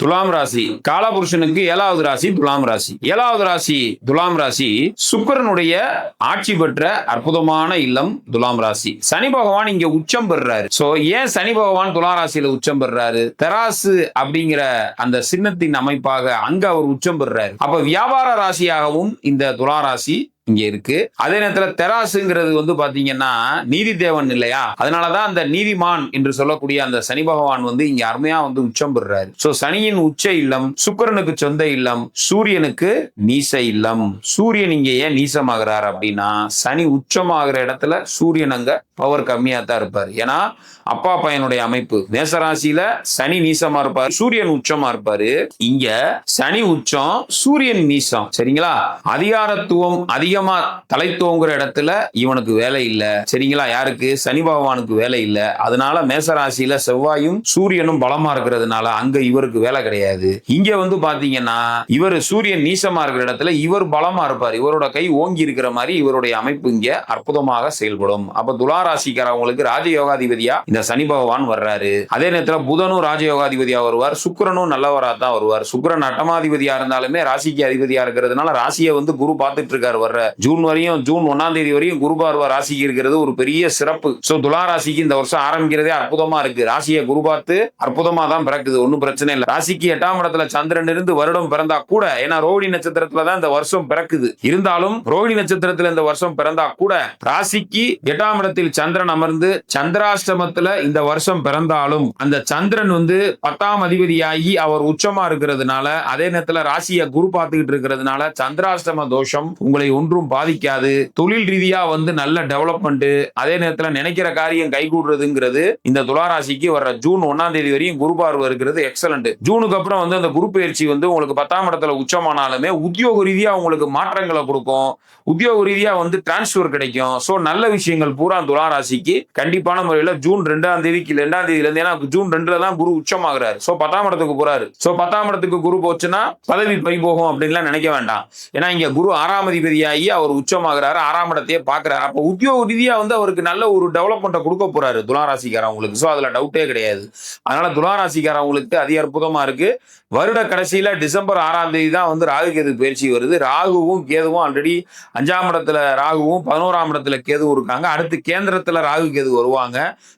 துலாம் ராசி காலபுருஷனுக்கு 7வது ராசி துலாம் ராசி. 7வது ராசி துலாம் ராசி சுக்கிரனுடைய ஆட்சி பெற்ற அற்புதமான இல்லம் துலாம் ராசி. சனி பகவான் இங்க உச்சம் பெறாரு. சோ ஏன் சனி பகவான் துலாம் ராசியில உச்சம் பெறாரு? தராசு அப்படிங்கிற அந்த சின்னத்தின் அமைப்பாக அங்க அவர் உச்சம் பெறாரு. அப்ப வியாபார ராசியாகவும் இந்த துலா ராசி இங்க இருக்கு. அதே நேரத்துல தெராசுங்கிறது வந்து பாத்தீங்கன்னா நீதி தேவன் இல்லையா? அதனாலதான் அந்த நீதிமான் என்று சொல்லக்கூடிய அந்த சனி பகவான் வந்து இங்க அருமையா வந்து உச்சம் பெறாரு. சோ சனியின் உச்ச இல்லம், சுக்கிரனுக்கு சொந்த இல்லம், சூரியனுக்கு நீச இல்லம். சூரியன் இங்க ஏன் நீசமாகிறார் அப்படின்னா, சனி உச்சமாகிற இடத்துல சூரியன் அங்க பவர் கம்மியா தான் இருப்பாரு. ஏன்னா அப்பா பையனுடைய அமைப்பு. மேசராசியில சனி நீசமா இருப்பாரு, சூரியன் உச்சமா இருப்பாரு. இங்க சனி உச்சம், சூரியன் நீசம். சரிங்களா? அதிகாரத்துவம் அதிகமா தலைத்துவங்கிற இடத்துல இவனுக்கு வேலை இல்ல. சரிங்களா? யாருக்கு? சனி பகவானுக்கு வேலை இல்ல. அதனால மேசராசியில செவ்வாயும் சூரியனும் பலமா இருக்கிறதுனால அங்க இவருக்கு வேலை கிடையாது. இங்க வந்து பாத்தீங்கன்னா இவர் சூரியன் நீசமா இருக்கிற இடத்துல இவர் பலமா இருப்பார். இவரோட கை ஓங்கி இருக்கிற மாதிரி இவருடைய அமைப்பு இங்க அற்புதமாக செயல்படும். அப்ப துளாராசிக்காரவங்களுக்கு ராஜயோகாதிபதியா இந்த சனி பகவான் வர்றாரு. அதே நேரத்துல புதனும் ராஜயோகாதிபதியா வருவார், சுக்கிரனும் நல்லவரா தான் வருவார். சுக்கிரன் அட்டமாதிபதியா இருந்தாலுமே ராசிக்கு அதிபதியா இருக்கிறதுனால ராசியை வந்து குரு பார்த்துட்டு இருக்காரு. வர்ற ஜூன் வரையும், ஜூன் 1ஆம் தேதி வரையும் குரு பார்வை ராசிக்கு இருக்கிறது ஒரு பெரிய சிறப்பு. சோ துலா ராசிக்கு இந்த வருஷம் ஆரம்பிக்கிறதே அற்புதமா இருக்கு. ராசியை குரு பார்த்து அற்புதமா தான் பிறக்குது, ஒன்னும் பிரச்சனை இல்லை. ராசிக்கு 8ஆம் இடத்துல சந்திரன் இருந்து வருடம் பிறந்தா கூட, ஏன்னா ரோஹிணி நட்சத்திரத்துல தான் இந்த வருஷம் பிறக்குது, இருந்தாலும் ரோஹிணி நட்சத்திரத்துல இந்த வருஷம் பிறந்தா கூட ராசிக்கு 8ஆம் இடத்தில் சந்திரன் அமர்ந்து சந்திராஷ்டமத்துல இந்த வருஷம் பிறந்தாலும் அந்த சந்திரன் வந்து 10ஆம் அதிபதியாகி அவர் உச்சமா இருக்கிறதுனால, அதே நேரத்துல ராசியை குரு பார்த்துக்கிட்டு இருக்கிறதுனால சந்திராஷ்டம தோஷம் உங்களை ஒன்றும் பாதிக்காது. தொழில் ரீதியா வந்து நல்ல டெவலப்மெண்ட், அதே நேரத்துல நினைக்கிற காரியம் கைகூடுறதுங்கிறது இந்த துளாராசிக்கு வர்ற ஜூன் 1ஆம் தேதி வரையும் குரு பார்வை இருக்கிறது எக்ஸலண்ட். ஜூனுக்கு அப்புறம் வந்து அந்த குரு பயிற்சி வந்து உங்களுக்கு 10ஆம் இடத்துல உச்சமானாலுமே உத்தியோக ரீதியா உங்களுக்கு மாற்றங்களை கொடுக்கும், உத்தியோக ரீதியா வந்து டிரான்ஸ்பர் கிடைக்கும். சோ நல்ல விஷயங்கள் பூரா துளாராசிக்கு கண்டிப்பான முறையில் ஜூன் 2ஆம் தேதிக்கு 2ஆம் தேதியில இருந்து, ஏன்னா ஜூன் 2ல தான் குரு உச்சமாகிறாரு. சோ 10ஆம் இடத்துக்கு போறாரு. சோ 10ஆம் இடத்துக்கு குரு போச்சுன்னா பதவி பை போகும் அப்படின்லாம் நினைக்க வேண்டாம். ஏன்னா இங்க குரு 6ஆம் அதிபதியாகி அவர் உச்சமாகிறாரு, 6ஆம் இடத்தையே பாக்குறாரு. அப்ப உத்தியோக ரீதியா வந்து அவருக்கு நல்ல ஒரு டெவலப்மெண்ட்டை கொடுக்க போறாரு துளாராசிக்காரவங்களுக்கு. சோ அதுல டவுட்டே கிடையாது. அதனால துளாராசிக்காரவங்களுக்கு அதி அற்புதமா இருக்கு. வருட கடைசியில டிசம்பர் 6ஆம் தேதி தான் வந்து ராகு கேது பயிற்சி வருது. ராகுவும் கேதுவும் ஆல்ரெடி 5ஆம் இடத்துல ராகுவும் 11ஆம் இடத்துல கேதுவும் இருக்காங்க. அடுத்து கேந்திரத்துல ராகு கேது வருவாங்க.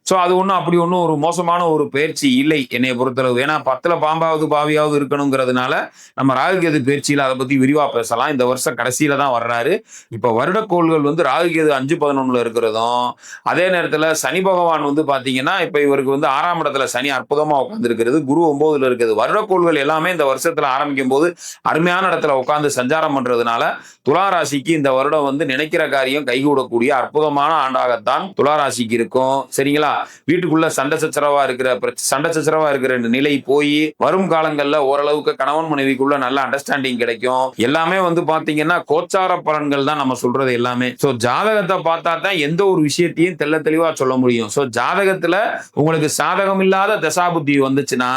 சோ அது ஒன்றும் அப்படி ஒன்றும் ஒரு மோசமான ஒரு பயிற்சி இல்லை என்னைய பொறுத்தளவு. ஏன்னா 10ல பாம்பாவது பாவியாவது இருக்கணுங்கிறதுனால நம்ம ராகு கேது பயிற்சியில அதை பத்தி விரிவா பேசலாம். இந்த வருஷம் கடைசியில தான் வர்றாரு. இப்ப வருடக்கோள்கள் வந்து ராகு கேது 5-11 இருக்கிறதும், அதே நேரத்துல சனி பகவான் வந்து பாத்தீங்கன்னா இப்ப இவருக்கு வந்து 6ஆம் இடத்துல சனி அற்புதமா உட்கார்ந்து இருக்கிறது, குரு 9ல இருக்குது. வருடக்கோள்கள் எல்லாமே இந்த வருஷத்துல ஆரம்பிக்கும் போது அருமையான இடத்துல உட்கார்ந்து சஞ்சாரம் பண்றதுனால துளாராசிக்கு இந்த வருடம் வந்து நினைக்கிற காரியம் கைகூடக்கூடிய அற்புதமான ஆண்டாகத்தான் துளாராசிக்கு இருக்கும். சரிங்களா? வீட்டுக்குள்ள சண்டை சச்சரவா இருக்கிற நிலை போய் வரும் காலங்கள்ல ஓரளவுக்கு கணவன் மனைவிக்குள்ள நல்ல அண்டர்ஸ்டாண்டிங் கிடைக்கும். எல்லாமே வந்து பாத்தீங்கன்னா கோச்சார பலன்கள் தான் நம்ம சொல்றது எல்லாமே. சோ ஜாதகத்தை பார்த்தா தான் எந்த ஒரு விஷயத்தையும் தெள்ள தெளிவா சொல்ல முடியும். சோ ஜாதகத்துல உங்களுக்கு சாதகம் இல்லாத தசாபுத்தி வந்துச்சுன்னா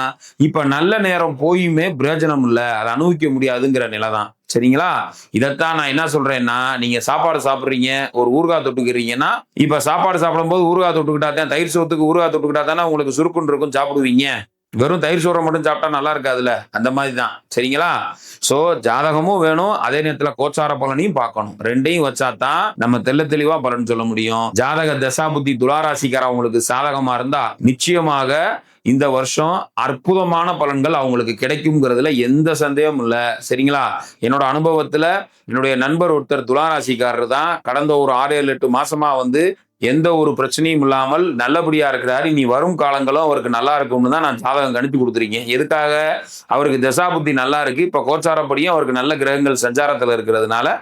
இப்ப நல்ல நேரம் போயுமே பிரயோஜனம் இல்லை, அதை அனுபவிக்க முடியாதுங்கிற நிலை தான். சரிங்களா? இதைத்தான் நான் என்ன சொல்றேன்னா, நீங்க சாப்பாடு சாப்பிடுறீங்க, ஒரு ஊறுகாய் தொட்டுக்கிறீங்கன்னா, இப்ப சாப்பாடு சாப்பிடும் போது ஊறுகாய் தொட்டுக்கிட்டா தான், தயிர் சோத்துக்கு ஊறுகாய் தொட்டுக்கிட்டா தானே உங்களுக்கு சுருக்குன்னு இருக்கும், சாப்பிடுவீங்க. வெறும் தயிர் சோறை மட்டும் சாப்பிட்டா நல்லா இருக்காதுல்ல, அந்த மாதிரி தான். சரிங்களா? சோ ஜாதகமும் வேணும், அதே நேரத்துல கோச்சார பலனையும் பார்க்கணும். ரெண்டையும் வச்சா தான் நம்ம தெள்ள தெளிவா பலன் சொல்ல முடியும். ஜாதக தசாபுத்தி துளாராசிக்காரவங்களுக்கு சாதகமா இருந்தா நிச்சயமாக இந்த வருஷம் அற்புதமான பலன்கள் அவங்களுக்கு கிடைக்கும்ங்கிறதுல எந்த சந்தேகமும் இல்லை. சரிங்களா? என்னோட அனுபவத்துல என்னுடைய நண்பர் ஒருத்தர் துளாராசிக்காரர் தான். கடந்த ஒரு 6-7-8 மாசமா வந்து எந்த ஒரு பிரச்சனையும் இல்லாமல் நல்லபடியா இருக்கிறாரு. இனி வரும் காலங்களும் அவருக்கு நல்லா இருக்கும்னு தான் நான் ஜாதகம் கணித்து கொடுத்துருக்கேன். எதுக்காக? அவருக்கு தசாபுத்தி நல்லா இருக்கு. இப்ப கோச்சாரப்படியும் அவருக்கு நல்ல கிரகங்கள் சஞ்சாரத்துல இருக்கிறதுனால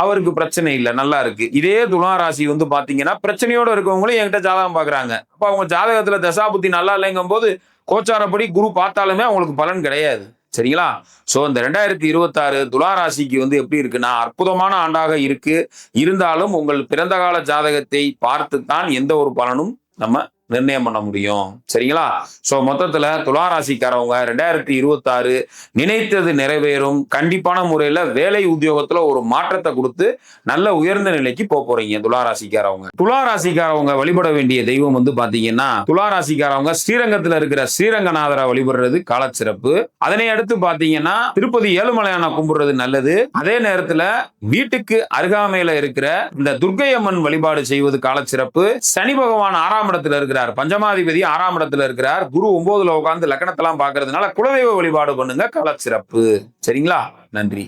அவருக்கு பிரச்சனை இல்லை, நல்லா இருக்கு. இதே துளாராசி வந்து பாத்தீங்கன்னா பிரச்சனையோட இருக்கவங்களும் என்கிட்ட ஜாதகம் பாக்குறாங்க. அப்ப அவங்க ஜாதகத்துல தசாபுத்தி நல்லா இல்லைங்கும் போது கோச்சாரப்படி குரு பார்த்தாலுமே அவங்களுக்கு பலன் கிடையாது. சரிங்களா? சோ இந்த 2026 துளாராசிக்கு வந்து எப்படி இருக்குன்னா அற்புதமான ஆண்டாக இருக்கு. இருந்தாலும் உங்கள் பிறந்த கால ஜாதகத்தை பார்த்துத்தான் எந்த ஒரு பலனும் நம்ம நிர்ணயம் பண்ண முடியும். சரிங்களா? சோ மொத்தத்துல துளாராசிக்காரவங்க 2026 நினைத்தது நிறைவேறும். கண்டிப்பான முறையில வேலை உத்தியோகத்துல ஒரு மாற்றத்தை கொடுத்து நல்ல உயர்ந்த நிலைக்கு போறீங்க துளாராசிக்காரவங்க. துளாராசிக்காரவங்க வழிபட வேண்டிய தெய்வம் பாத்தீங்கன்னா, துளாராசிக்காரவங்க ஸ்ரீரங்கத்துல இருக்கிற ஸ்ரீரங்கநாதரை வழிபடுறது காலச்சிறப்பு. அதனை அடுத்து பாத்தீங்கன்னா திருப்பதி ஏழுமலையான கும்பிடுறது நல்லது. அதே நேரத்துல வீட்டுக்கு அருகாமையில இருக்கிற இந்த துர்க்கை அம்மன் வழிபாடு செய்வது காலச்சிறப்பு. சனி பகவான் 6ஆம் இடத்துல இருக்கிறார். பஞ்சமாதிபதி 6ஆம் இடத்துல இருக்கிறார். குரு 9ல உட்கார்ந்து லக்னத்தெல்லாம் பார்க்கறதுனால குலதெய்வ வழிபாடு பண்ணுங்க, காலச்சிறப்பு. சரிங்களா? நன்றி.